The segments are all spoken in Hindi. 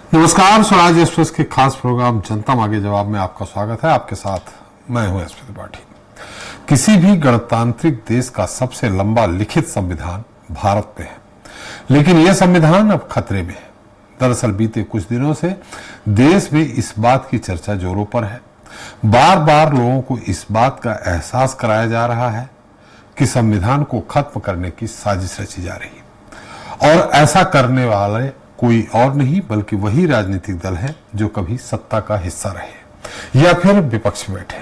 नमस्कार, स्वराज एक्सप्रेस के खास प्रोग्राम जनता मांगे जवाब में आपका स्वागत है। आपके साथ मैं हूं एसपी त्रिपाठी। किसी भी गणतांत्रिक देश का सबसे लंबा लिखित संविधान भारत में है, लेकिन यह संविधान अब खतरे में है। दरअसल बीते कुछ दिनों से देश में इस बात की चर्चा जोरों पर है। बार बार लोगों को इस बात का एहसास कराया जा रहा है कि संविधान को खत्म करने की साजिश रची जा रही है, और ऐसा करने वाले कोई और नहीं बल्कि वही राजनीतिक दल है जो कभी सत्ता का हिस्सा रहे या फिर विपक्ष में बैठे।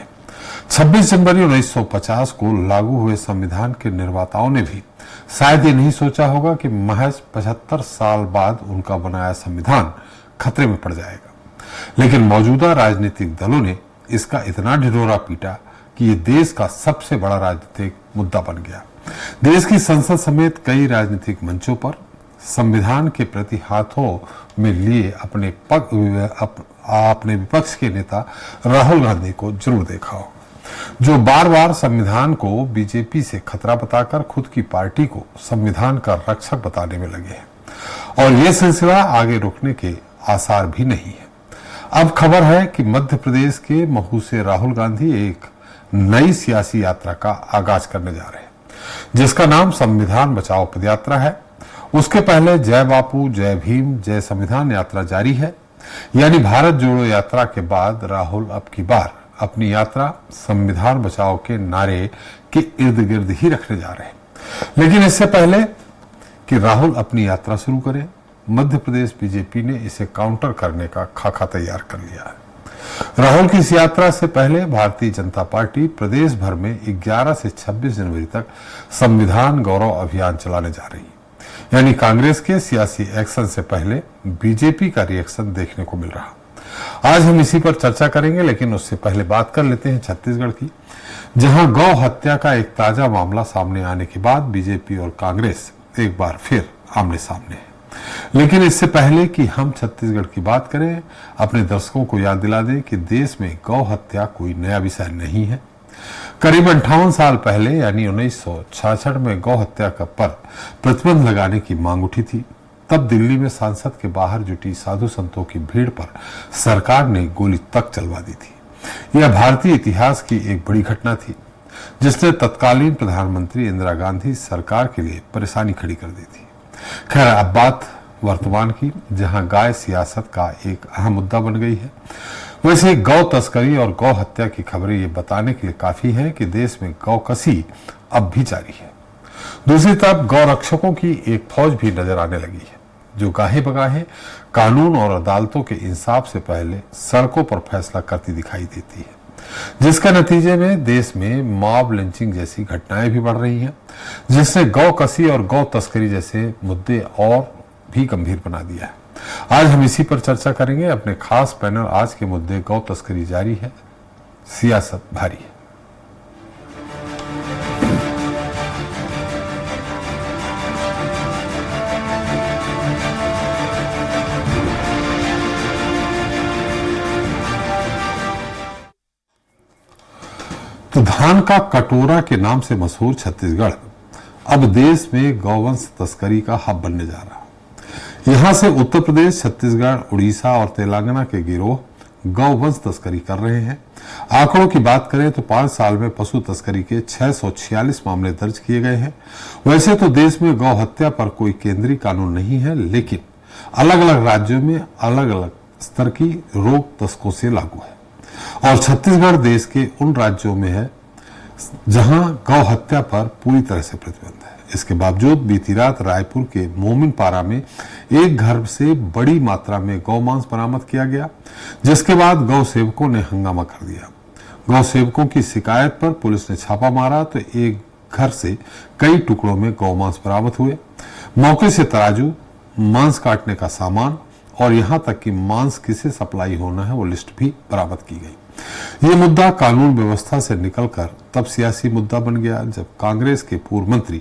26 जनवरी 1950 को लागू हुए संविधान के निर्माताओं ने भी शायद ये नहीं सोचा होगा कि महज 75 साल बाद उनका बनाया संविधान खतरे में पड़ जाएगा। लेकिन मौजूदा राजनीतिक दलों ने इसका इतना ढिढोरा पीटा कि ये देश का सबसे बड़ा राजनीतिक मुद्दा बन गया। देश की संसद समेत कई राजनीतिक मंचों पर संविधान के प्रति हाथों में लिए अपने विपक्ष के नेता राहुल गांधी को जरूर देखा हो, जो बार बार संविधान को बीजेपी से खतरा बताकर खुद की पार्टी को संविधान का रक्षक बताने में लगे हैं, और यह सिलसिला आगे रुकने के आसार भी नहीं है। अब खबर है कि मध्य प्रदेश के महू से राहुल गांधी एक नई सियासी यात्रा का आगाज करने जा रहे हैं, जिसका नाम संविधान बचाओ पदयात्रा है। उसके पहले जय बापू, जय भीम, जय संविधान यात्रा जारी है। यानी भारत जोड़ो यात्रा के बाद राहुल अब की बार अपनी यात्रा संविधान बचाओ के नारे के इर्द गिर्द ही रखने जा रहे हैं। लेकिन इससे पहले कि राहुल अपनी यात्रा शुरू करें, मध्य प्रदेश बीजेपी ने इसे काउंटर करने का खाका तैयार कर लिया है। राहुल की इस यात्रा से पहले भारतीय जनता पार्टी प्रदेश भर में 11 से 26 जनवरी तक संविधान गौरव अभियान चलाने जा रही है। यानी कांग्रेस के सियासी एक्शन से पहले बीजेपी का रिएक्शन देखने को मिल रहा। आज हम इसी पर चर्चा करेंगे, लेकिन उससे पहले बात कर लेते हैं छत्तीसगढ़ की, जहां गौ हत्या का एक ताजा मामला सामने आने के बाद बीजेपी और कांग्रेस एक बार फिर आमने सामने है। लेकिन इससे पहले कि हम छत्तीसगढ़ की बात करें, अपने दर्शकों को याद दिला दें कि देश में गौ हत्या कोई नया विषय नहीं है। करीब 58 साल पहले यानी 1966 में गौ हत्या पर प्रतिबंध लगाने की मांग उठी थी। तब दिल्ली में संसद के बाहर जुटी साधु संतों की भीड़ पर सरकार ने गोली तक चलवा दी थी। यह भारतीय इतिहास की एक बड़ी घटना थी, जिसने तत्कालीन प्रधानमंत्री इंदिरा गांधी सरकार के लिए परेशानी खड़ी कर दी थी। खैर, अब बात वर्तमान की, जहां गाय सियासत का एक अहम मुद्दा बन गई है। वैसे गौ तस्करी और गौ हत्या की खबरें ये बताने के लिए काफी है कि देश में गौ कसी अब भी जारी है। दूसरी तरफ गौ रक्षकों की एक फौज भी नजर आने लगी है, जो गाहे बगाहे कानून और अदालतों के इंसाफ से पहले सड़कों पर फैसला करती दिखाई देती है, जिसके नतीजे में देश में मॉब लिंचिंग जैसी घटनाएं भी बढ़ रही हैं, जिसने गौ कसी और गौ तस्करी जैसे मुद्दे और भी गंभीर बना दिया है। आज हम इसी पर चर्चा करेंगे। अपने खास पैनल आज के मुद्दे गौ तस्करी जारी है, सियासत भारी है। तो धान का कटोरा के नाम से मशहूर छत्तीसगढ़ अब देश में गौवंश तस्करी का हब बनने जा रहा है। यहां से उत्तर प्रदेश, छत्तीसगढ़, उड़ीसा और तेलंगाना के गिरोह गौवंश तस्करी कर रहे हैं। आंकड़ों की बात करें तो 5 साल में पशु तस्करी के 646 मामले दर्ज किए गए हैं। वैसे तो देश में गौ हत्या पर कोई केंद्रीय कानून नहीं है, लेकिन अलग अलग राज्यों में अलग अलग स्तर की रोक तस्कों से लागू है, और छत्तीसगढ़ देश के उन राज्यों में है जहां गौ हत्या पर पूरी तरह से प्रतिबंध है। इसके बावजूद बीती रात रायपुर के मोमिनपारा में एक घर से बड़ी मात्रा में गौमांस बरामद किया गया, जिसके बाद गौ सेवकों ने हंगामा कर दिया। गौ सेवकों की शिकायत पर पुलिस ने छापा मारा तो एक घर से कई टुकड़ों में गौमांस बरामद हुए। मौके से तराजू, मांस काटने का सामान और यहां तक कि मांस किसे सप्लाई होना है वो लिस्ट भी बरामद की गई। ये मुद्दा कानून व्यवस्था से निकलकर तब सियासी मुद्दा बन गया जब कांग्रेस के पूर्व मंत्री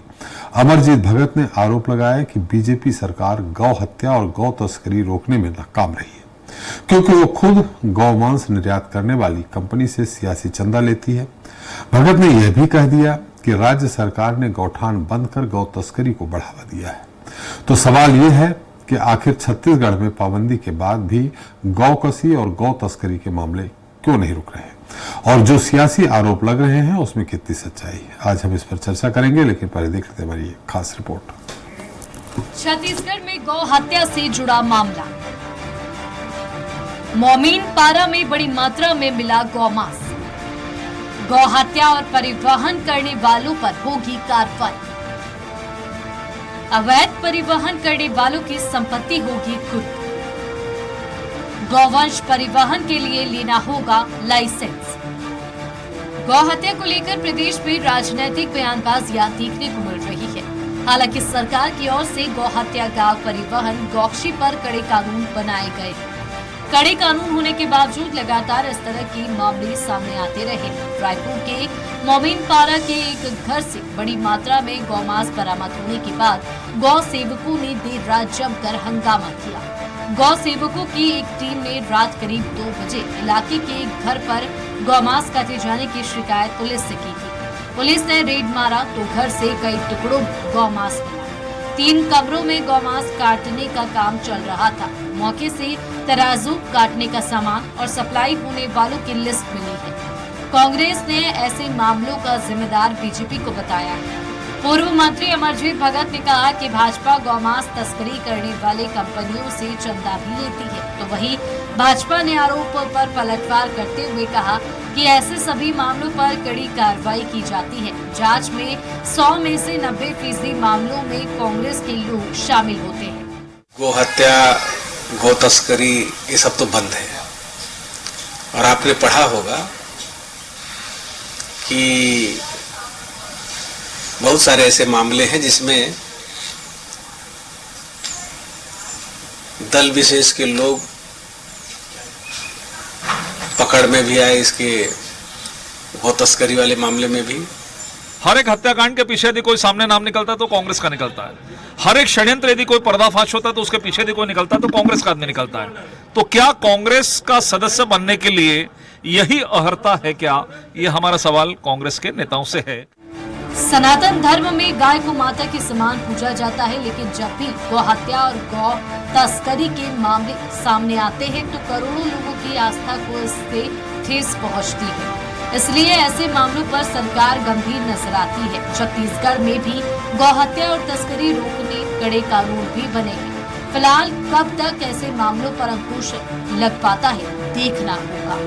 अमरजीत भगत ने आरोप लगाया कि बीजेपी सरकार गौ हत्या और गौ तस्करी रोकने में नाकाम रही है, क्योंकि वो खुद गौमांस निर्यात करने वाली कंपनी से सियासी चंदा लेती है। भगत ने यह भी कह दिया कि राज्य सरकार ने गौठान बंद कर गौ तस्करी को बढ़ावा दिया है। तो सवाल यह है कि आखिर छत्तीसगढ़ में पाबंदी के बाद भी गौ कसी और गौ तस्करी के मामले क्यों नहीं रुक रहे हैं और जो सियासी आरोप लग रहे हैं उसमें कितनी सच्चाई है। आज हम इस पर चर्चा करेंगे, लेकिन पहले देख लेते हैं हमारी ये खास रिपोर्ट। छत्तीसगढ़ में गौ हत्या से जुड़ा मामला। मोमीन पारा में बड़ी मात्रा में मिला गौमांस। गौ हत्या और परिवहन करने वालों पर होगी कार्रवाई। अवैध परिवहन करने वालों की संपत्ति होगी कुर्क। गौवंश परिवहन के लिए लेना होगा लाइसेंस। गौ हत्या को लेकर प्रदेश में राजनीतिक बयानबाजियां देखने को मिल रही है। हालांकि सरकार की ओर से गौ हत्या का परिवहन गौकशी पर कड़े कानून बनाए गए। कड़े कानून होने के बावजूद लगातार इस तरह के मामले सामने आते रहे। रायपुर के मोमीन पारा के एक घर से बड़ी मात्रा में गौमांस बरामद होने के बाद गौ सेवकों ने देर रात जमकर हंगामा किया। गौ सेवकों की एक टीम ने रात करीब 2 बजे इलाके के एक घर पर गौमांस काटे जाने की शिकायत पुलिस से की थी। पुलिस ने रेड मारा तो घर से कई टुकड़ों में गौमांस मिला। 3 कमरों में गौमांस काटने का काम चल रहा था। मौके से तराजू, काटने का सामान और सप्लाई होने वालों की लिस्ट मिली है। कांग्रेस ने ऐसे मामलों का जिम्मेदार बीजेपी को बताया है। पूर्व मंत्री अमरजीत भगत ने कहा कि भाजपा गौमांस तस्करी करने वाले कंपनियों से चंदा भी लेती है, तो वहीं भाजपा ने आरोपों पर पलटवार करते हुए कहा कि ऐसे सभी मामलों पर कड़ी कार्रवाई की जाती है। जांच में 100 में से 90% मामलों में कांग्रेस के लोग शामिल होते हैं। गौ हत्या, गौ तस्करी ये सब तो बंद है। और आपने पढ़ा होगा कि बहुत सारे ऐसे मामले हैं जिसमें दल विशेष के लोग पकड़ में भी आए। इसके गौ तस्करी वाले मामले में भी हर एक हत्याकांड के पीछे यदि कोई सामने नाम निकलता है तो कांग्रेस का निकलता है। हर एक षड्यंत्र यदि कोई पर्दाफाश होता है तो उसके पीछे यदि कोई निकलता है तो कांग्रेस का आदमी निकलता है। तो क्या कांग्रेस का सदस्य बनने के लिए यही अर्हता है क्या? ये हमारा सवाल कांग्रेस के नेताओं से है। सनातन धर्म में गाय को माता के समान पूजा जाता है, लेकिन जब भी गौ हत्या और गौ तस्करी के मामले सामने आते हैं तो करोड़ों लोगों की आस्था को इससे ठेस पहुंचती है। इसलिए ऐसे मामलों पर सरकार गंभीर नजर आती है। छत्तीसगढ़ में भी गौ हत्या और तस्करी रोकने कड़े कानून भी बने हैं। फिलहाल कब तक ऐसे मामलों पर अंकुश लग पाता है, देखना होगा।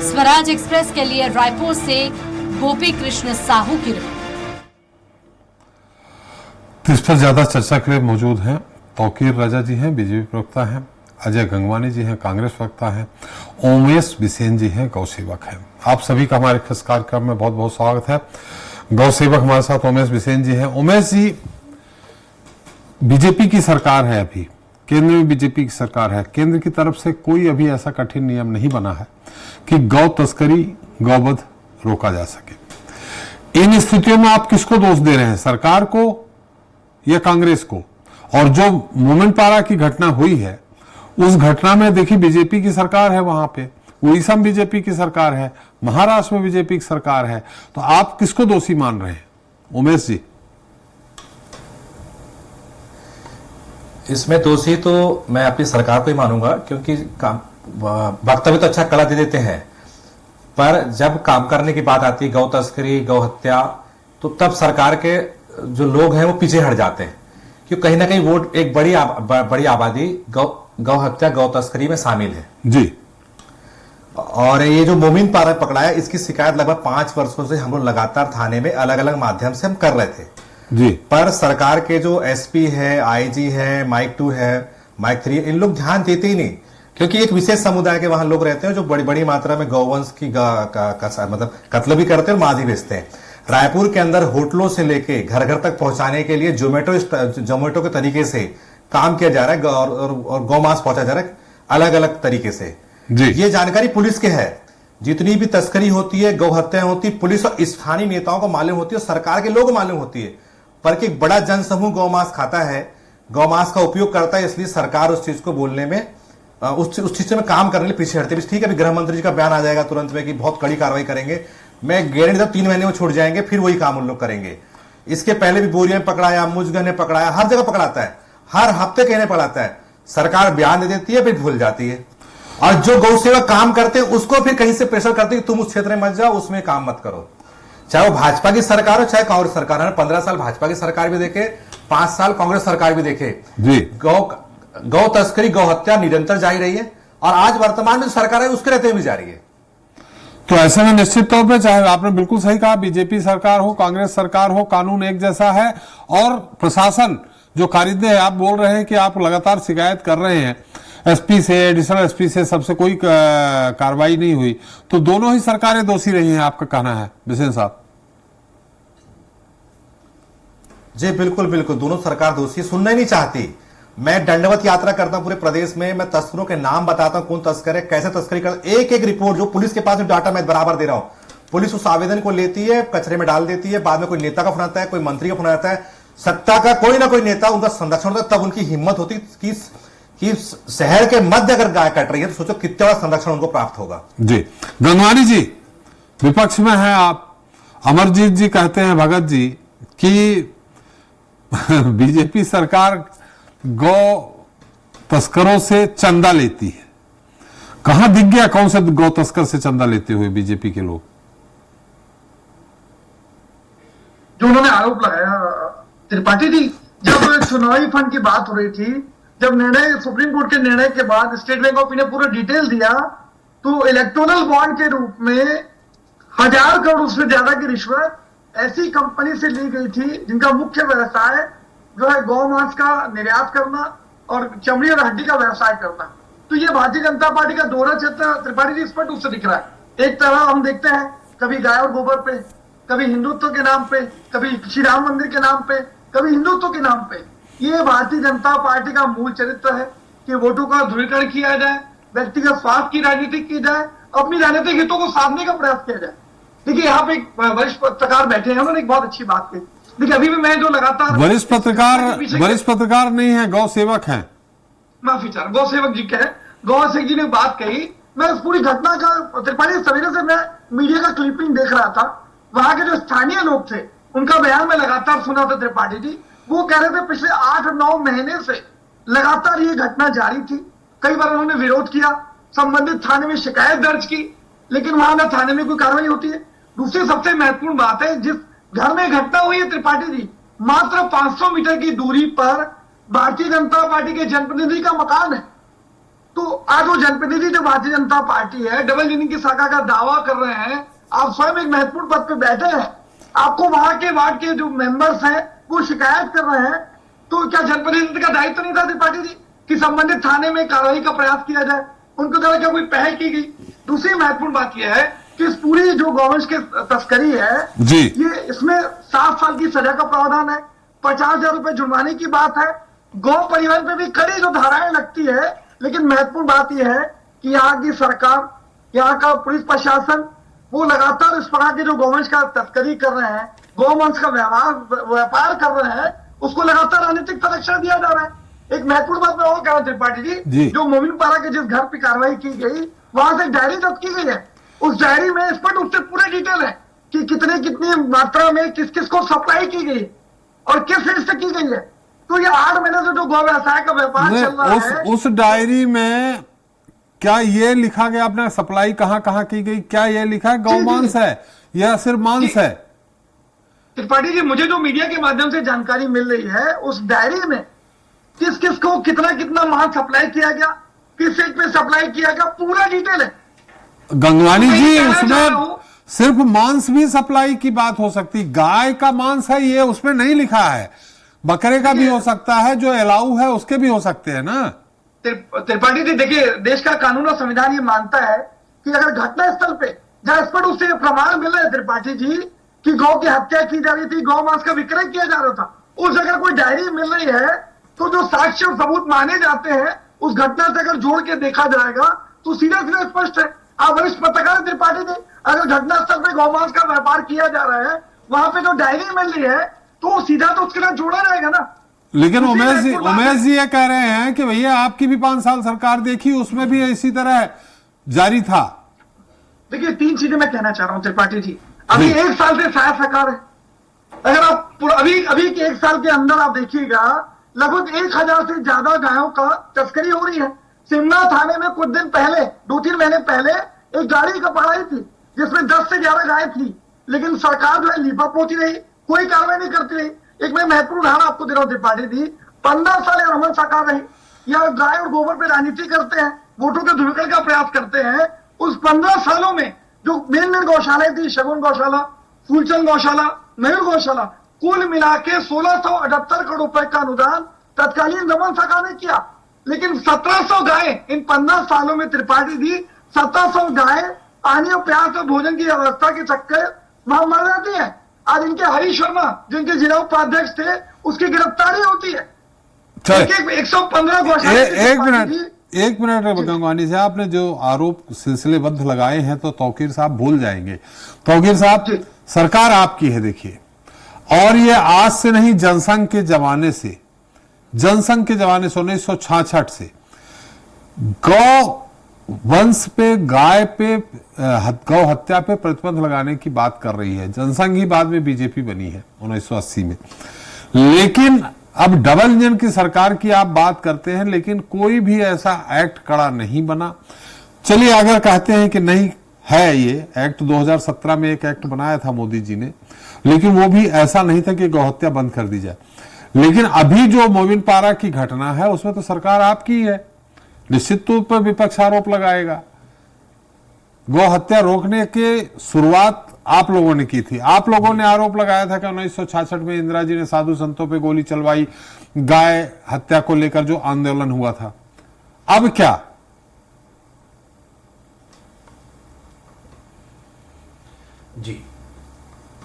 स्वराज एक्सप्रेस के लिए रायपुर से गोपी कृष्ण साहू की रिपोर्ट। इस पर ज्यादा चर्चा के लिए मौजूद हैं तौकीर राजा जी हैं, बीजेपी प्रवक्ता हैं, अजय गंगवानी जी हैं, कांग्रेस प्रवक्ता हैं, उमेश बिसेन जी हैं, गौ सेवक हैं। आप सभी का हमारे इस कार्यक्रम में बहुत बहुत स्वागत है। गौ सेवक हमारे साथ उमेश बिसेन जी हैं। उमेश जी, बीजेपी की सरकार है, अभी केंद्र में बीजेपी की सरकार है। केंद्र की तरफ से कोई अभी ऐसा कठिन नियम नहीं बना है कि गौ तस्करी, गौवध रोका जा सके। इन स्थितियों में आप किसको दोष दे रहे हैं, सरकार को या कांग्रेस को? और जो मोमीन पारा की घटना हुई है उस घटना में देखिए बीजेपी की सरकार है, वहां पे उड़ीसा में बीजेपी की सरकार है, महाराष्ट्र में बीजेपी की सरकार है, तो आप किसको दोषी मान रहे हैं उमेश जी? इसमें दोषी तो मैं अपनी सरकार को ही मानूंगा, क्योंकि वक्तव्य तो अच्छा कड़ा दे देते हैं, पर जब काम करने की बात आती है, गौ तस्करी, गौ हत्या, तो तब सरकार के जो लोग हैं वो पीछे हट जाते हैं, क्योंकि कहीं ना कहीं वो एक बड़ी आबादी गौ हत्या, गौ तस्करी में शामिल है जी। और ये जो मोमीन पारा पकड़ा है, इसकी शिकायत लगभग 5 वर्षों से हम लोग लगातार थाने में अलग अलग माध्यम से हम कर रहे थे जी। पर सरकार के जो एसपी है, आईजी है, माइक 2 है, माइक 3, इन लोग ध्यान देते ही नहीं, क्योंकि एक विशेष समुदाय के वहां लोग रहते हैं जो बड़ी बड़ी मात्रा में गौवंश की मतलब कत्ल भी करते हैं और मांस भी बेचते हैं। रायपुर के अंदर होटलों से लेके घर घर तक पहुंचाने के लिए जोमेटो के तरीके से काम किया जा रहा है और गौमांस पहुंचा जा रहा है अलग अलग तरीके से जी। ये जानकारी पुलिस के है। जितनी भी तस्करी होती है, गौ हत्या होती है, पुलिस और स्थानीय नेताओं को मालूम होती है और सरकार के लोगों को मालूम होती है, पर कि एक बड़ा जनसमूह गौमांस खाता है, गौमांस का उपयोग करता है, इसलिए सरकार उस चीज को बोलने में उस चीज में काम करने के लिए पीछे हटते हैं। ठीक है, अभी गृह मंत्री जी का बयान आ जाएगा तुरंत में कि बहुत कड़ी कार्रवाई करेंगे, मैं गारंटी दूं 3 महीने में छूट जाएंगे, फिर वही काम उन लोग करेंगे। इसके पहले भी बोरिया में पकड़ाया, मुजगन ने पकड़ाया, हर जगह पकड़ाता है। हर हफ्ते कहने पड़ आता है, सरकार बयान दे देती है फिर भूल जाती है, और जो गौ सेवक काम करते हैं उसको फिर कहीं से प्रेशर करते हैं कि तुम उस क्षेत्र में मत जाओ, उसमें काम मत करो। चाहे वो भाजपा की सरकार हो चाहे कांग्रेस सरकार हो, 15 साल भाजपा की सरकार भी देखे, 5 साल कांग्रेस सरकार भी देखे जी, गौ तस्करी गौ हत्या निरंतर जारी रही है, और आज वर्तमान में जो सरकार है उसके रहते हुए भी जारी है। तो ऐसे में निश्चित तौर पे, चाहे आपने बिल्कुल सही कहा, बीजेपी सरकार हो कांग्रेस सरकार हो, कानून एक जैसा है, और प्रशासन जो कारिंदे हैं, आप बोल रहे हैं कि आप लगातार शिकायत कर रहे हैं एसपी से, एडिशनल एसपी से, सबसे कोई कार्रवाई नहीं हुई, तो दोनों ही सरकारें दोषी रही हैं, आपका कहना है बिसेन साहब? जी बिल्कुल बिल्कुल, दोनों सरकार दोषी, सुनना ही नहीं चाहती। मैं दंडवत यात्रा करता हूं पूरे प्रदेश में, मैं तस्करों के नाम बताता हूं, कौन तस्कर है, कैसे तस्करी कर, एक एक रिपोर्ट जो पुलिस के पास डाटा मैं बराबर दे रहा हूं, पुलिस उस आवेदन को लेती है, कचरे में डाल देती है, बाद में कोई नेता का फोन आता है, कोई मंत्री का फोन आता है, सत्ता का कोई ना कोई नेता उनका संरक्षण होता है, तब उनकी हिम्मत होती कि शहर के मध्य अगर गाय कट रही है तो सोचो कितना बड़ा संरक्षण उनको प्राप्त होगा। जी, गंगवानी जी विपक्ष में है आप, अमरजीत जी कहते हैं, भगत जी, कि बीजेपी सरकार गौ तस्करों से चंदा लेती है। कहां दिख गया कौन से गौ तस्कर से चंदा लेते हुए बीजेपी के लोग? जो उन्होंने आरोप लगाया त्रिपाठी जी, जब चुनावी फंड की बात हो रही थी, जब निर्णय सुप्रीम कोर्ट के निर्णय के बाद स्टेट बैंक ऑफ इंडिया पूरा डिटेल दिया, तो इलेक्टोरल बॉन्ड के रूप में 1000 करोड़ से ज्यादा की रिश्वत ऐसी कंपनी से ली गई थी जिनका मुख्य व्यवसाय जो है गौ मांस का निर्यात करना और चमड़ी और हड्डी का व्यवसाय करना। तो ये भारतीय जनता पार्टी का दोहरा चित्र त्रिपाठी जी स्पष्ट रूप से दिख रहा है। एक तरह हम देखते हैं कभी गाय और गोबर पे, कभी हिंदुत्व के नाम पे, कभी श्री राम मंदिर के नाम पे, कभी हिंदुत्व के नाम पे। ये भारतीय जनता पार्टी का मूल चरित्र है कि वोटों का ध्रुवीकरण किया जाए, व्यक्तिगत स्वार्थ की राजनीति की जाए, अपनी राजनीतिक हितों को साधने का प्रयास किया जाए। देखिए यहाँ पे एक वरिष्ठ पत्रकार बैठे हैं, उन्होंने एक बहुत अच्छी बात कही। देखिए अभी भी मैं जो लगातार वरिष्ठ पत्रकार नहीं है, गौ सेवक हैं, माफी चाह गौ सेवक जी कहे, गौ सेवक जी ने बात कही। मैं इस पूरी घटना का त्रिपाठी सवेरे से मैं मीडिया का क्लिपिंग देख रहा था, वहां के जो स्थानीय लोग थे उनका बयान मैं लगातार सुना था त्रिपाठी जी। वो कह रहे थे पिछले 8-9 महीने से लगातार ये घटना जारी थी। कई बार उन्होंने विरोध किया, संबंधित थाने में शिकायत दर्ज की, लेकिन वहां न थाने में कोई कार्रवाई होती है। दूसरी सबसे महत्वपूर्ण बात है, जिस घर में घटना हुई है त्रिपाठी जी, मात्र 500 मीटर की दूरी पर भारतीय जनता पार्टी के जनप्रतिनिधि का मकान है। तो आज वो जनप्रतिनिधि जो भारतीय जनता पार्टी है, डबल इंजन की शाखा का दावा कर रहे हैं, आप स्वयं एक महत्वपूर्ण पद पे बैठे हैं, आपको वहां के वार्ड के जो मेंबर्स हैं वो शिकायत कर रहे हैं, तो क्या जनप्रतिनिधि का दायित्व नहीं था त्रिपाठी जी कि संबंधित थाने में कार्रवाई का प्रयास किया जाए, उनके द्वारा क्या कोई पहल की गई? दूसरी महत्वपूर्ण बात यह है कि इस पूरी जो गौवंश की तस्करी है जी, ये इसमें 7 साल की सजा का प्रावधान है, 50,000 रुपए जुर्माने की बात है, गौ परिवहन पे भी कड़ी जो धाराएं लगती है। लेकिन महत्वपूर्ण बात यह है कि यहाँ की सरकार, यहाँ का पुलिस प्रशासन, वो लगातार इस प्रकार के जो गौवंश का तस्करी कर रहे हैं, गौवंश का व्यापार कर रहे हैं, उसको लगातार राजनीतिक संरक्षण दिया जा रहा है। एक महत्वपूर्ण बात मैं और कह रहा हूं त्रिपाठी जी, जो मोमिनपाड़ा के जिस घर पे कार्रवाई की गई, वहां से डायरी जब्त की गई है। उस डायरी में स्पष्ट रूप से पूरे डिटेल है कि कितनी मात्रा में किस किस को सप्लाई की गई और किस रेट से की गई है। तो ये 8 महीने से जो गौ व्यवसाय का व्यापार चल रहा है, उस डायरी में क्या ये लिखा गया अपना सप्लाई कहां कहां की गई? क्या ये लिखा है गौ मांस है या सिर्फ मांस है? त्रिपाठी जी, मुझे जो मीडिया के माध्यम से जानकारी मिल रही है, उस डायरी में किस किस को कितना मांस सप्लाई किया गया, किस रेट पे सप्लाई किया गया, पूरा डिटेल है। गंगवानी जी, उसमें सिर्फ मांस भी सप्लाई की बात हो सकती, गाय का मांस है ये उसमें नहीं लिखा है, बकरे का भी हो सकता है, जो अलाउ है उसके भी हो सकते हैं ना। त्रिपाठी जी देखिए, देश का कानून और संविधान ये मानता है कि अगर घटना स्थल पे जहां स्पष्ट रूप से प्रमाण मिल रहे हैं त्रिपाठी जी कि गौ की हत्या की जा रही थी, गौ मांस का विक्रय किया जा रहा था, उस अगर कोई डायरी मिल रही है तो जो साक्ष्य और सबूत माने जाते हैं उस घटना से अगर जोड़ के देखा जाएगा तो सीधा सीधा स्पष्ट है। आप वरिष्ठ पत्रकार त्रिपाठी जी, अगर घटनास्थल पे गौ मांस का व्यापार किया जा रहा है, वहां पे जो डायरी मिल रही है तो सीधा तो उसके साथ जोड़ा जाएगा ना। लेकिन उमेश जी ये कह रहे हैं कि भैया आपकी भी 5 साल सरकार देखी, उसमें भी इसी तरह जारी था। देखिए 3 चीजें मैं कहना चाह रहा हूं त्रिपाठी जी। अभी 1 साल से शायद सरकार है, अगर आप अभी के 1 साल के अंदर आप देखिएगा लगभग 1000 से ज्यादा गायों का तस्करी हो रही है। शिमला थाने में कुछ दिन पहले, 2-3 महीने पहले एक गाड़ी का पकड़ाई थी जिसमें 10 से 11 गाय थी, लेकिन सरकार जो है लिफाफा पोती रही, कोई कार्रवाई नहीं करती रही। एक मैं महत्वपूर्ण उदाहरण आपको दे रहा हूं त्रिपाठी जी, 15 साल रमन सरकार रही, या गाय और गोबर पर राजनीति करते हैं, वोटों के ध्रुवीकरण का प्रयास करते हैं। उस 15 सालों में जो मेन गौशालाएं थी, शगुन गौशाला, फूलचंद गौशाला, मयूर गौशाला, कुल मिला के 1678 करोड़ रुपए का अनुदान तत्कालीन रमन सरकार ने किया। लेकिन 1700 गाय इन 15 सालों में त्रिपाठी जी 1700 गाय पानी और प्याज और भोजन की व्यवस्था के चक्कर वहां मर जाती है। आज इनके हरीश शर्मा जिनके जिला उपाध्यक्ष थे, उसकी गिरफ्तारी होती है। 115 गौशाला। एक मिनट गंगवानी से, आपने जो आरोप सिलसिलेबद्ध लगाए हैं तो तौकीर साहब भूल जाएंगे। तौकीर साहब, सरकार आपकी है देखिए, और ये आज से नहीं, जनसंघ के जमाने से 1966 से गौ वंश पे, गाय पे, गौ हत्या पे प्रतिबंध लगाने की बात कर रही है। जनसंघ ही बाद में बीजेपी बनी है 1980 में। लेकिन अब डबल इंजन की सरकार की आप बात करते हैं, लेकिन कोई भी ऐसा एक्ट कड़ा नहीं बना। चलिए अगर कहते हैं कि नहीं है, ये एक्ट 2017 में एक एक्ट बनाया था मोदी जी ने, लेकिन वो भी ऐसा नहीं था कि गौहत्या बंद कर दी जाए। लेकिन अभी जो मोमिन पारा की घटना है उसमें तो सरकार आपकी है, निश्चित तौर पर विपक्ष आरोप लगाएगा। गौ हत्या रोकने की शुरुआत आप लोगों ने की थी। आप लोगों ने आरोप लगाया था कि 1966 में इंदिरा जी ने साधु संतों पे गोली चलवाई, गाय हत्या को लेकर जो आंदोलन हुआ था। अब क्या? जी,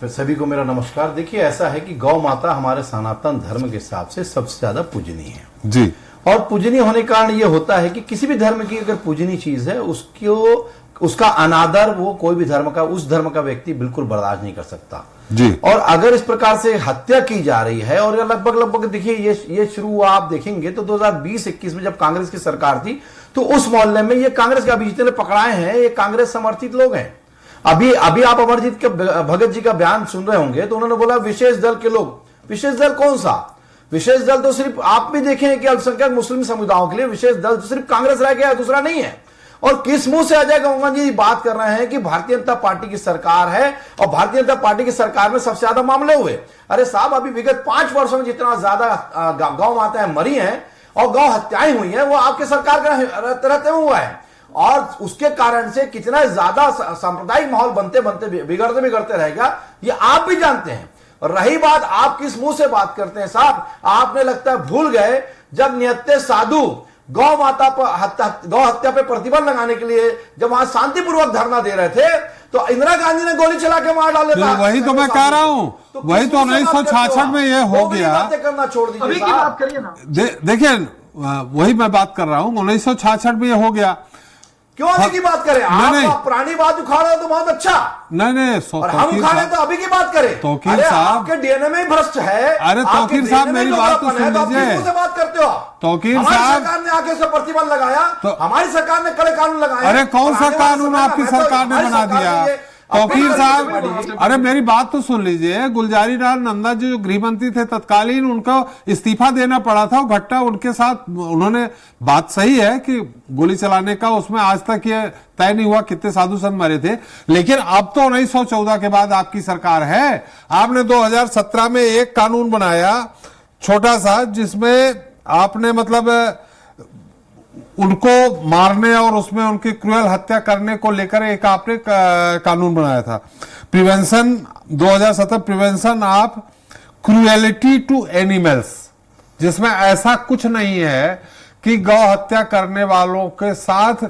फिर सभी को मेरा नमस्कार। देखिए, ऐसा है कि गौ माता हमारे सनातन धर्म के हिसाब से सबसे ज्यादा पूजनीय है जी, और पूजनीय होने के कारण ये होता है कि किसी भी धर्म की अगर पूजनीय चीज है, उसका अनादर वो कोई भी धर्म का, उस धर्म का व्यक्ति बिल्कुल बर्दाश्त नहीं कर सकता जी। और अगर इस प्रकार से हत्या की जा रही है, और लगभग देखिए ये शुरू हुआ, आप देखेंगे तो 2020-21 में जब कांग्रेस की सरकार थी, तो उस मोहल्ले में ये कांग्रेस के अभी जितने पकड़ाए हैं ये कांग्रेस समर्थित लोग हैं। अभी आप अमरजीत के भगत जी का बयान सुन रहे होंगे, तो उन्होंने बोला विशेष दल के लोग। विशेष दल कौन सा? विशेष दल तो सिर्फ आप भी देखें कि अल्पसंख्यक मुस्लिम समुदायों के लिए विशेष दल तो सिर्फ कांग्रेस रह गया, दूसरा नहीं है। और किस मुंह से अजय गंगवार जी बात कर रहे हैं कि भारतीय जनता पार्टी की सरकार है और भारतीय जनता पार्टी की सरकार में सबसे ज्यादा मामले हुए? अरे साहब, अभी विगत 5 वर्षों में जितना ज्यादा गौ माताएं मरी हैं और गौ हत्याएं हुई हैं, वो आपके सरकार का रहते हुआ है। और उसके कारण से कितना ज्यादा सांप्रदायिक माहौल बनते बिगड़ते रहेगा, ये आप भी जानते हैं। और रही बात आप किस मुंह से बात करते हैं साहब, आपने लगता है भूल गए जब निहत्थे साधु गौ माता पर गौ हत्या पे प्रतिबंध लगाने के लिए जब वहां शांतिपूर्वक धरना दे रहे थे, तो इंदिरा गांधी ने गोली चला के मार डाले था। वही तो मैं कह रहा हूं, वही तो 1966 में ये हो गया। बातें करना छोड़ दीजिए, अभी की बात करिए ना। देखिए, वही मैं बात कर रहा हूं, 1966 में ये हो गया। क्यों अभी की बात करें? आप पुरानी बात उखाड़ रहे हो तो बहुत अच्छा। नहीं, और हम उखाड़े तो अभी की बात करें। तौकीर साहब, आपके डीएनए में भ्रष्ट है। अरे तौकीर साहब, मेरी बात तो सुन लीजिए। से बात करते हो तौकीर हमारी साहब, सरकार ने आके इसका प्रतिबंध लगाया, तो हमारी सरकार ने कड़े कानून लगाए। अरे कौन सा कानून आपकी सरकार ने बना दिया? तौकीर साहब, अरे मेरी बात तो सुन लीजिए। गुलजारी लाल नंदा जी जो गृह मंत्री थे तत्कालीन, उनको इस्तीफा देना पड़ा था। वो घटना उनके साथ, उन्होंने, बात सही है कि गोली चलाने का उसमें आज तक ये तय नहीं हुआ कितने साधु संत मरे थे, लेकिन अब तो 1914 के बाद आपकी सरकार है। आपने 2017 में एक कानून बनाया छोटा सा, जिसमें आपने मतलब उनको मारने और उसमें उनकी क्रूएल हत्या करने को लेकर एक आपने कानून बनाया था, prevention 2017, prevention of cruelty to animals, जिसमें ऐसा कुछ नहीं है कि गौ हत्या करने वालों के साथ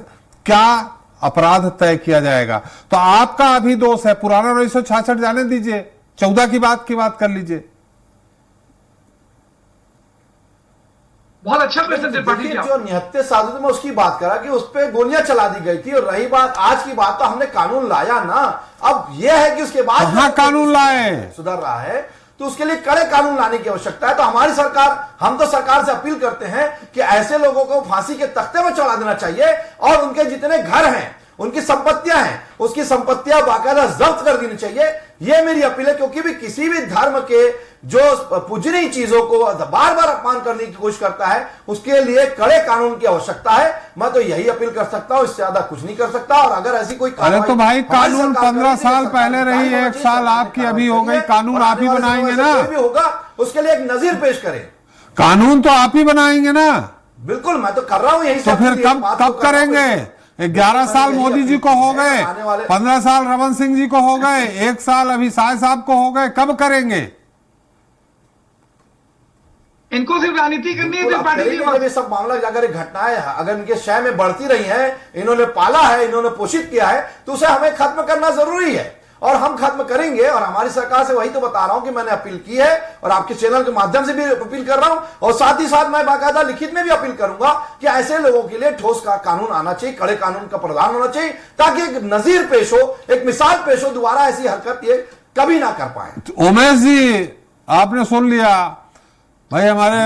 क्या अपराध तय किया जाएगा। तो आपका अभी दोष है, पुराना 1966 जाने दीजिए, 14 की बात कर लीजिए। बहुत अच्छा प्रश्न त्रिपाठी जी। जो निहत्थे साधु में उसकी बात करा कि उस पर गोलियां चला दी गई थी। और रही बात आज की बात, तो हमने कानून लाया ना। अब यह है कि उसके बाद कहां कानून लाए? सुधर रहा है, तो उसके लिए कड़े कानून लाने की आवश्यकता है। तो हमारी सरकार, हम तो सरकार से अपील करते हैं कि ऐसे लोगों को फांसी के तख्ते में चढ़ा देना चाहिए और उनके जितने घर हैं, उनकी संपत्तियां हैं, उसकी संपत्तियां बाकायदा जब्त कर देनी चाहिए। यह मेरी अपील है, क्योंकि भी किसी भी धर्म के जो पूजनीय चीजों को बार बार अपमान करने की कोशिश करता है, उसके लिए कड़े कानून की आवश्यकता है। मैं तो यही अपील कर सकता हूं, इससे ज्यादा कुछ नहीं कर सकता। और अगर ऐसी कोई अरे तो भाई कानून 15 साल पहले रही, 1 साल आपकी अभी हो गई, कानून आप ही बनाएंगे ना? भी होगा उसके लिए एक नजीर पेश करें। कानून तो आप ही बनाएंगे ना? बिल्कुल, मैं तो कर रहा हूं यही। तो फिर कब करेंगे? 11 साल मोदी जी को हो गए, 15 साल रमन सिंह जी को हो गए, 1 साल अभी शाह साहब को हो गए, कब करेंगे? इनको सिर्फ राजनीति करनी है त्रिपाठी जी ये सब मामला अगर घटनाएं अगर इनके शय में बढ़ती रही हैं, इन्होंने पाला है, इन्होंने पोषित किया है, तो उसे हमें खत्म करना जरूरी है और हम खत्म करेंगे। और हमारी सरकार से वही तो बता रहा हूं कि मैंने अपील की है और आपके चैनल के माध्यम से भी अपील कर रहा हूं, और साथ ही साथ मैं बाकायदा लिखित में भी अपील करूंगा कि ऐसे लोगों के लिए ठोस कानून आना चाहिए, कड़े कानून का प्रावधान होना चाहिए, ताकि एक नजीर पेश हो, एक मिसाल पेश हो, दोबारा ऐसी हरकत ये कभी ना कर पाए। उमेश जी, आपने सुन लिया भाई, हमारे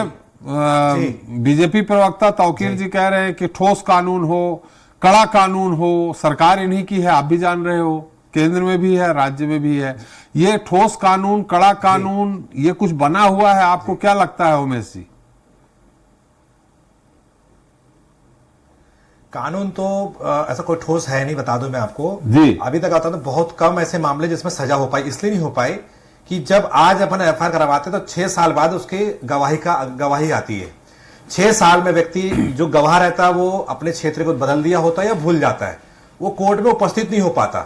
बीजेपी प्रवक्ता तौकीर जी कह रहे हैं कि ठोस कानून हो, कड़ा कानून हो। सरकार इन्हीं की है, आप भी जान रहे हो, केंद्र में भी है, राज्य में भी है। ये ठोस कानून, कड़ा कानून, ये कुछ बना हुआ है, आपको क्या लगता है उमेश जी? कानून तो ऐसा कोई ठोस है नहीं, बता दूं मैं आपको जी। अभी तक आता तो बहुत कम ऐसे मामले जिसमें सजा हो पाई। इसलिए नहीं हो पाई कि जब आज अपन एफआईआर करवाते तो 6 साल बाद उसकी गवाही आती है। 6 साल में व्यक्ति जो गवाह रहता है वो अपने क्षेत्र को बदल दिया होता है या भूल जाता है, वो कोर्ट में उपस्थित नहीं हो पाता,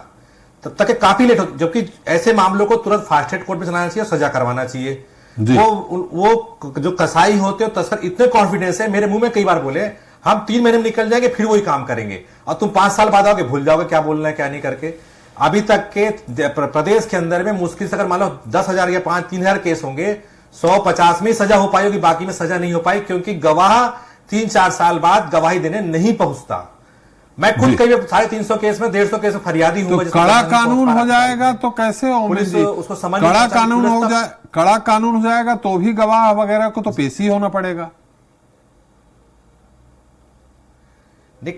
तब तक काफी लेट हो। जबकि ऐसे मामलों को तुरंत फास्ट ट्रैक कोर्ट में चलाना चाहिए, सजा करवाना चाहिए। वो जो कसाई होते हो तस्कर इतने कॉन्फिडेंस है, मेरे मुंह में कई बार बोले हम 3 महीने में निकल जाएंगे, फिर वही काम करेंगे, और तुम 5 साल बाद आओगे, भूल जाओगे क्या बोलना है क्या नहीं करके। अभी तक के प्रदेश के अंदर में मुश्किल से अगर मान लो 10,000 या 3,000 केस होंगे, 150 में सजा हो पाई होगी, बाकी में सजा नहीं हो पाई, क्योंकि गवाह 3-4 साल बाद गवाही देने नहीं पहुंचता। मैं खुद कई 350 केस में 150 केस में फरियादी हूं। तो कड़ा कानून हो जाएगा तो कैसे पुलिस उसको समझ कड़ा कानून हो जाएगा तो भी गवाह वगैरह को तो पेश ही होना पड़ेगा।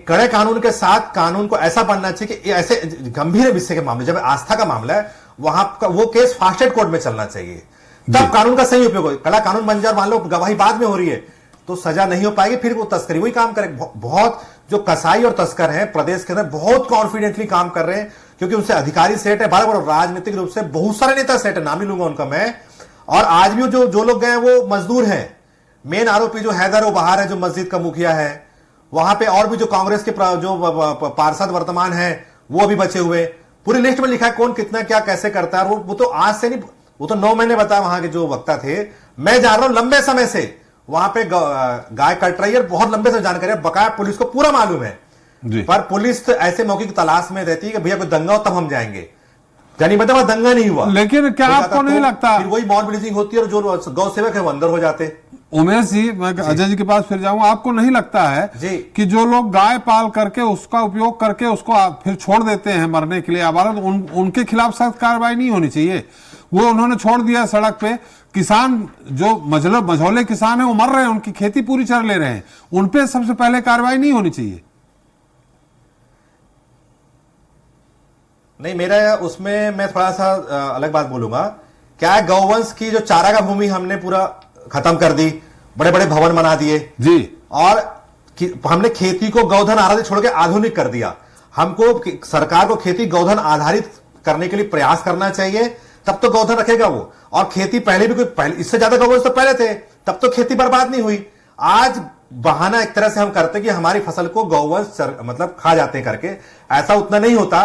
कड़े कानून के साथ कानून को ऐसा बनना चाहिए कि ऐसे गंभीर विषय के मामले, जब आस्था का मामला है, वहां का वो केस फास्ट ट्रैक कोर्ट में चलना चाहिए, तब कानून का सही उपयोग हो। कड़ा कानून बन जाए, मान लो गवाही बाद में हो रही है तो सजा नहीं हो पाएगी, फिर वो तस्करी वही काम करे। बहुत जो कसाई और तस्कर हैं प्रदेश के अंदर बहुत कॉन्फिडेंटली काम कर रहे हैं, क्योंकि उनसे अधिकारी सेट है, बराबर राजनीतिक रूप से बहुत सारे नेता सेट है, नाम नहीं लूंगा उनका मैं। और आज भी जो लोग गए वो मजदूर हैं। मेन आरोपी जो हैदर वो बाहर है, जो मस्जिद का मुखिया है, वहां पे और भी जो कांग्रेस के जो पार्षद वर्तमान है वो अभी बचे हुए। पूरी लिस्ट में लिखा है कौन कितना क्या कैसे करता है। वो तो आज से नहीं, वो तो 9 महीने बताया वहां के जो वक्ता थे। मैं जान रहा हूं लंबे समय से वहां पे गाय कट रही है, बहुत लंबे से जानकारी है, बकाया पुलिस को पूरा मालूम है जी। पर पुलिस तो ऐसे मौके की तलाश में रहती है कि भैया कोई दंगा हो तब हम जाएंगे, यानी मतलब दंगा नहीं हुआ। लेकिन क्या आपको नहीं लगता फिर वही मॉब लिंचिंग होती है और जो गौ सेवक है वो अंदर हो जाते। उमेश जी, मैं अजय जी के पास फिर जाऊंगा, आपको नहीं लगता है कि जो लोग गाय पाल करके उसका उपयोग करके उसको फिर छोड़ देते हैं मरने के लिए आवारा, उनके खिलाफ सख्त कार्रवाई नहीं होनी चाहिए? वो उन्होंने छोड़ दिया सड़क पे, किसान जो मझौले किसान है वो मर रहे हैं, उनकी खेती पूरी चर ले रहे हैं, उनपे सबसे पहले कार्रवाई नहीं होनी चाहिए? नहीं, मेरा उसमें मैं थोड़ा सा अलग बात बोलूंगा। क्या है, गौवंश की जो चारागाह भूमि हमने पूरा खत्म कर दी, बड़े बड़े भवन बना दिए जी, और हमने खेती को गौधन आधारित छोड़ के आधुनिक कर दिया। हमको सरकार को खेती गौधन आधारित करने के लिए प्रयास करना चाहिए, तब तो गौधन रखेगा वो। और खेती पहले भी पहले इससे ज्यादा गौवंश तो पहले थे, तब तो खेती बर्बाद नहीं हुई। आज बहाना एक तरह से हम करते कि हमारी फसल को गौवंश मतलब खा जाते हैं करके, ऐसा उतना नहीं होता।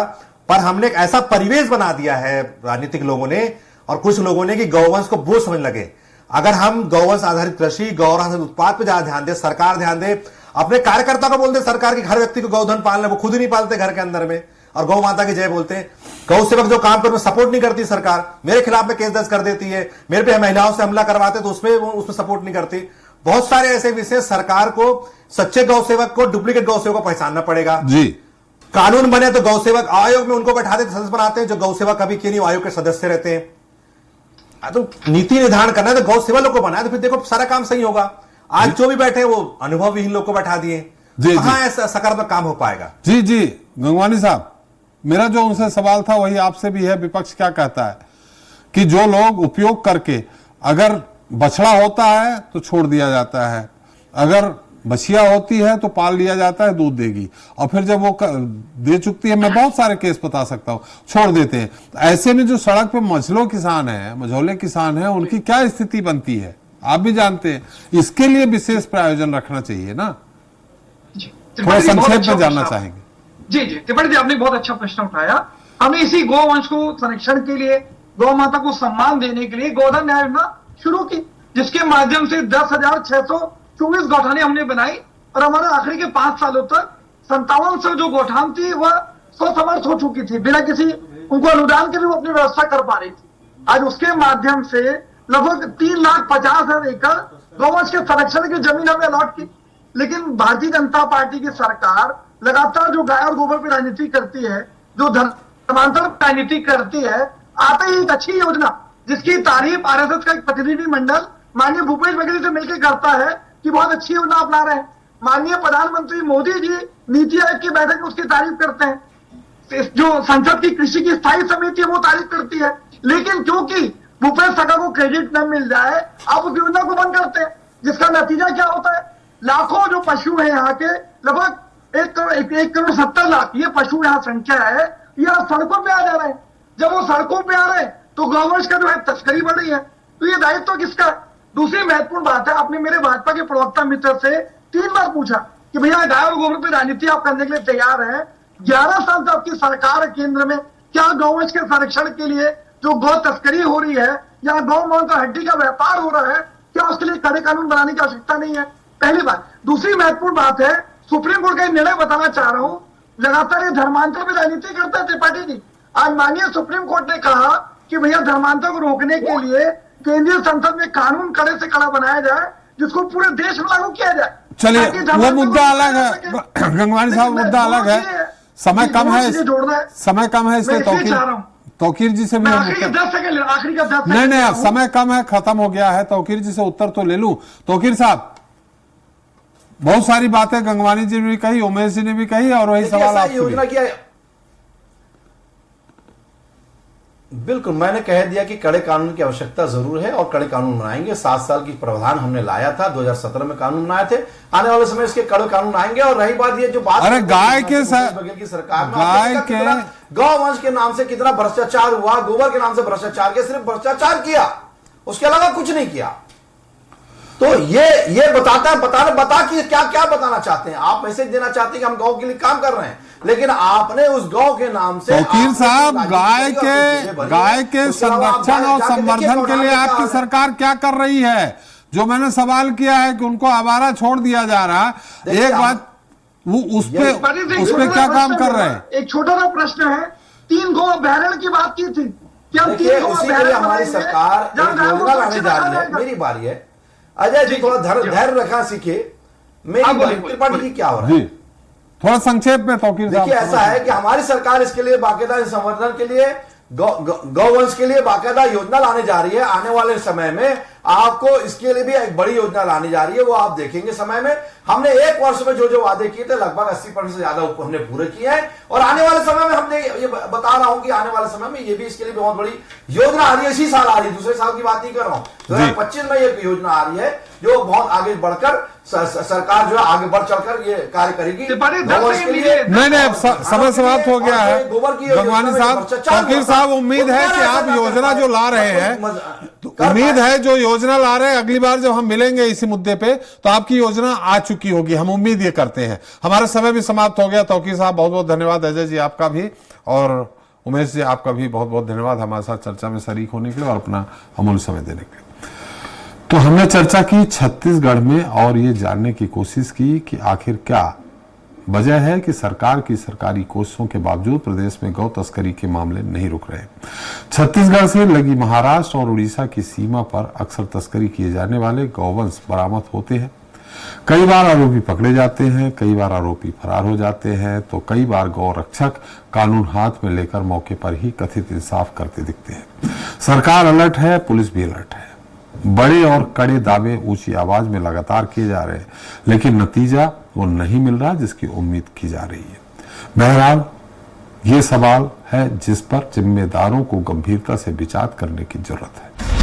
पर हमने एक ऐसा परिवेश बना दिया है राजनीतिक लोगों ने और कुछ लोगों ने कि गौवंश को बोझ समझ लगे। अगर हम गौवंश आधारित कृषि, गौ आधारित उत्पाद पर ज्यादा ध्यान दे, सरकार ध्यान दे, अपने कार्यकर्ता को बोलते सरकार की हर व्यक्ति को गौधन पालना, वो खुद ही नहीं पालते घर के अंदर में, और गौ माता की जय बोलते हैं। गौ सेवक जो काम कर सपोर्ट नहीं करती सरकार, मेरे खिलाफ में केस दर्ज कर देती है, मेरे पे महिलाओं से हमला करवाते तो उसमें सपोर्ट नहीं करती। बहुत सारे ऐसे विषय सरकार को सच्चे गौ सेवक को डुप्लीकेट गौ सेवक को पहचानना पड़ेगा जी। कानून बने तो गौ सेवक आयोग में उनको बैठा देते, सदस्य बनाते हैं, जो गौ सेवक कभी क्यों नहीं आयोग के सदस्य रहते हैं। तो नीति निर्धारण करना है तो गौ सेवा लोग को बनाया, तो फिर देखो सारा काम सही होगा। आज जो भी बैठे वो अनुभवहीन लोग को बैठा दिए, कहां ऐसा सकारात्मक काम हो पाएगा? जी जी, गंगवानी साहब, मेरा जो उनसे सवाल था वही आपसे भी है, विपक्ष क्या कहता है कि जो लोग उपयोग करके अगर बछड़ा होता है तो छोड़ दिया जाता है, अगर बछिया होती है तो पाल लिया जाता है, दूध देगी, और फिर जब वो दे चुकती है, मैं बहुत सारे केस बता सकता हूं, छोड़ देते हैं। ऐसे में जो सड़क पे मझोले किसान हैं, उनकी क्या स्थिति बनती है आप भी जानते हैं। इसके लिए विशेष प्रायोजन रखना चाहिए ना। थोड़ा संक्षेप में जानना चाहेंगे। जी जी त्रिपाठी जी, आपने बहुत अच्छा प्रश्न उठाया। हमने इसी गौवंश को संरक्षण के लिए, गौ माता को सम्मान देने के लिए गोधन न्याय योजना शुरू की, जिसके माध्यम से 10,624 गौठानें हमने बनाई, और हमारा आखिरी के 5 सालों तक 5700 जो गौठान थी वह स्वसमर्थ हो चुकी थी, बिना किसी उनको अनुदान के भी वो अपनी व्यवस्था कर पा रही थी। आज उसके माध्यम से लगभग 3,50,000 एकड़ गौवंश के संरक्षण की जमीन हमने अलॉट की। लेकिन भारतीय जनता पार्टी की सरकार लगातार जो गाय और गोबर पर राजनीति करती है, जो धर्मांतर राजनीति करती है, आते ही एक अच्छी योजना जिसकी तारीफ आरएसएस का एक प्रतिनिधि मंडल माननीय भूपेश बघेल से मिलकर करता है कि बहुत अच्छी योजना अपना रहे हैं। माननीय प्रधानमंत्री मोदी जी नीति आयोग की बैठक में उसकी तारीफ करते हैं। जो संसद की कृषि की स्थायी समिति है वो तारीफ करती है, लेकिन क्योंकि भूपेश बघेल को क्रेडिट न मिल जाए आप उस योजना को बंद करते हैं, जिसका नतीजा क्या होता है? लाखों जो पशु है यहाँ के, लगभग 1,70,00,000 ये पशु यहाँ संख्या है, यह सड़कों पे आ जा रहे हैं। जब वो सड़कों पे आ रहे हैं तो गौवंश का जो है तस्करी बढ़ रही है। तो ये दायित्व तो किसका? दूसरी महत्वपूर्ण बात है, आपने मेरे भाजपा के प्रवक्ता मित्र से 3 बार पूछा कि भैया गाय और गोबर पर राजनीति आप करने के लिए तैयार है, 11 साल से आपकी सरकार है केंद्र में, क्या गौवंश के संरक्षण के लिए जो गौ तस्करी हो रही है या गौ मांस और हड्डी का व्यापार हो रहा है, क्या उसके लिए कड़े कानून बनाने की आवश्यकता नहीं है? पहली बात। दूसरी महत्वपूर्ण बात है, सुप्रीम कोर्ट का निर्णय बताना चाह रहा हूं, लगातार ये धर्मांतर में राजनीति करता है त्रिपाठी जी। आज माननीय सुप्रीम कोर्ट ने कहा कि भैया धर्मांतर को रोकने के लिए केंद्रीय संसद में कानून कड़े से कड़ा बनाया जाए, जिसको पूरे देश में लागू किया जाए। चलिए वो मुद्दा अलग है गंगवानी साहब, मुद्दा अलग है, समय कम है, समय कम है, इसलिए तौकीर जी से भी आखिरी का 10 सेकंड नहीं, समय कम है, खत्म हो गया है। तौकीर जी से उत्तर तो ले लूं। तौकीर साहब, बहुत सारी बातें गंगवानी जी ने भी कही, उमेश जी ने भी कही, और वही सवाल आपसे योजना किया। बिल्कुल, मैंने कह दिया कि कड़े कानून की आवश्यकता जरूर है और कड़े कानून बनाएंगे। 7 साल की प्रावधान हमने लाया था, 2017 में कानून बनाए थे, आने वाले समय इसके कड़े कानून आएंगे। और रही बात ये जो बात, अरे गाय के बघेल की सरकार में गौवंश के नाम से कितना भ्रष्टाचार हुआ, गोबर के नाम से भ्रष्टाचार किया, सिर्फ भ्रष्टाचार किया, उसके अलावा कुछ नहीं किया। तो ये बता कि क्या बताना चाहते हैं आप? मैसेज देना चाहते हैं कि हम गौ के लिए काम कर रहे हैं, लेकिन आपने उस गौ के नाम से तौकीर साहब गाय के संरक्षण और संवर्धन के लिए आपकी सरकार क्या कर रही है? जो मैंने सवाल किया है कि उनको आवारा छोड़ दिया जा रहा, एक बात वो उस पे क्या काम कर रहे हैं? एक छोटा सा प्रश्न है, 3 गौ अभयारण्य की बात की थी कि हम 3 गौ उसी के लिए हमारी सरकार एक योजना लाने जा रही है। मेरी बारी है, अजय जी थोड़ा धैर्य रखना सीखे। मेरी त्रिपाठी जी क्या हो रहा है? थोड़ा संक्षेप में तौकीर साहब। देखिए ऐसा है कि हमारी सरकार इसके लिए बाकायदा संवर्धन के लिए गौवंश के लिए बाकायदा योजना लाने जा रही है। आने वाले समय में आपको इसके लिए भी एक बड़ी योजना लाने जा रही है, वो आप देखेंगे समय में। हमने 1 वर्ष में जो वादे किए थे लगभग 80% से ज्यादा हमने पूरे किए हैं, और आने वाले समय में हमने ये बता रहा हूं कि आने वाले समय में ये भी इसके लिए बहुत बड़ी योजना आ रही है। इसी साल आ रही है, दूसरे साल की बात नहीं कर रहा हूं, 2025 में ये योजना आ रही है जो बहुत आगे बढ़कर सरकार जो है आगे बढ़ चलकर ये कार्य करेगी। नहीं, समय समाप्त हो गया है भगवानी साहब। तौकीर साहब, उम्मीद है कि आप योजना जो ला रहे हैं, उम्मीद है जो योजना ला रहे हैं, अगली बार जब हम मिलेंगे इसी मुद्दे पे तो आपकी योजना आ चुकी होगी, हम उम्मीद ये करते हैं। हमारा समय भी समाप्त हो गया। तौकीर साहब बहुत बहुत धन्यवाद, अजय जी आपका भी, और उमेश जी आपका भी बहुत बहुत धन्यवाद हमारे साथ चर्चा में शरीक होने के लिए और अपना अमूल्य समय देने के लिए। तो हमने चर्चा की छत्तीसगढ़ में और ये जानने की कोशिश की कि आखिर क्या वजह है कि सरकार की सरकारी कोशिशों के बावजूद प्रदेश में गौ तस्करी के मामले नहीं रुक रहे। छत्तीसगढ़ से लगी महाराष्ट्र और उड़ीसा की सीमा पर अक्सर तस्करी किए जाने वाले गौवंश बरामद होते हैं। कई बार आरोपी पकड़े जाते हैं, कई बार आरोपी फरार हो जाते हैं, तो कई बार गौ रक्षक कानून हाथ में लेकर मौके पर ही कथित इंसाफ करते दिखते हैं। सरकार अलर्ट है, पुलिस भी अलर्ट है। बड़े और कड़े दावे ऊंची आवाज में लगातार किए जा रहे हैं, लेकिन नतीजा वो नहीं मिल रहा जिसकी उम्मीद की जा रही है। बहरहाल ये सवाल है जिस पर जिम्मेदारों को गंभीरता से विचार करने की जरूरत है।